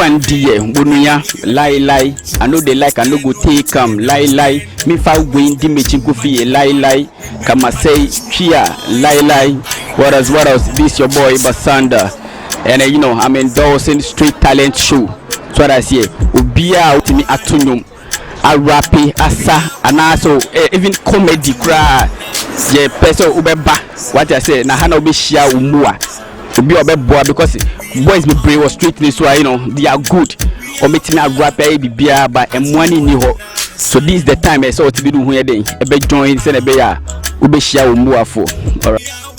one dear, Bunuya, lie. I know they like, I know go take lie. Me fa win, di me chinkufi, lie. Kama say, chia, lie. What else? This your boy Basanda. And you know, I'm endorsing Street Talent Show. So what I say, Ubia out me atunum. A rappy, asa, and also even comedy cry. Yeah, person ubeba. What I say, na hana obi shia umua. Ubi obeboa because boys be brave or street so you know they are good. Or meeting a rapper bibia but money ni ho. So this is the time I saw to be doing here then. Ebe join send ebe ya ube shia umua for. Alright.